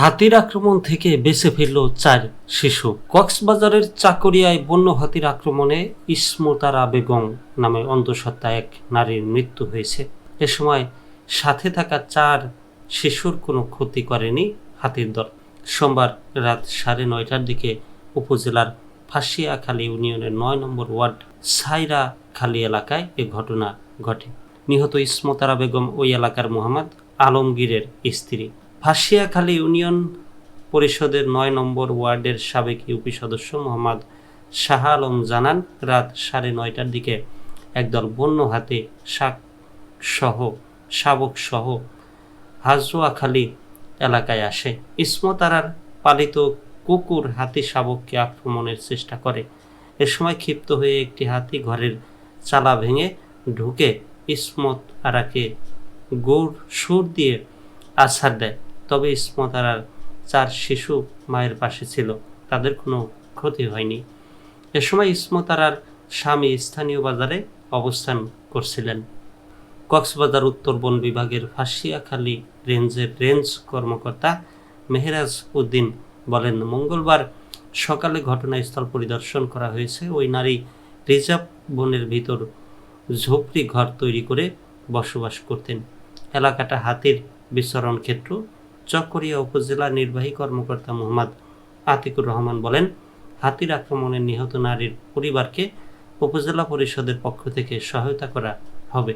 হাতির আক্রমণ থেকে বেঁচে ফিরল 4 শিশু। কক্সবাজারের চাকরিয়ায় বন্য হাতির আক্রমণে ইসমতারা বেগম নামে অন্তঃসত্ত্বা এক নারীর মৃত্যু হয়েছে। এ সময় সাথে থাকা 4 শিশুর কোনো ক্ষতি করেনি হাতির দল। সোমবার রাত 9:30টার দিকে উপজেলার ফাঁসিয়াখালী ইউনিয়নের 9 নম্বর ওয়ার্ড সাইরাখালী এলাকায় এ ঘটনা ঘটে। নিহত ইসমতারা বেগম ওই এলাকার মোহাম্মদ আলমগীরের স্ত্রী। ফাঁসিয়াখালী ইউনিয়ন পরিষদের 9 নম্বর ওয়ার্ডের সাবেক ইউপি সদস্য মোহাম্মদ শাহ আলম জানান, রাত 9:30টার দিকে একদল বন্য হাতি শাবক সহ হাজোয়াখালী এলাকায় আসে। ইসমতারার পালিত কুকুর হাতি শাবককে আক্রমণের চেষ্টা করে। এ সময় ক্ষিপ্ত হয়ে একটি হাতি ঘরের চালা ভেঙে ঢুকে ইসমত আরাকে সুর দিয়ে আছাড় দেয়। তবে ইসমতারার 4 শিশু মায়ের পাশে ছিল, তাদের কোনো ক্ষতি হয়নি। এ সময় ইসমতারার স্বামী স্থানীয় বাজারে অবস্থান করছিলেন। কক্সবাজার উত্তর বন বিভাগের ফাঁসিয়াখালী রেঞ্জের রেঞ্জ কর্মকর্তা মেহরাজ উদ্দিন বলেন, মঙ্গলবার সকালে ঘটনাস্থল পরিদর্শন করা হয়েছে। ওই নারী রিজার্ভ বনের ভিতর ঝোপড়ি ঘর তৈরি করে বসবাস করতেন। এলাকাটা হাতির বিচরণ ক্ষেত্র। চকরিয়া উপজেলা নির্বাহী কর্মকর্তা মোহাম্মদ আতিকুর রহমান বলেন, হাতির আক্রমণে নিহত নারীর পরিবারকে উপজেলা পরিষদের পক্ষ থেকে সহায়তা করা হবে।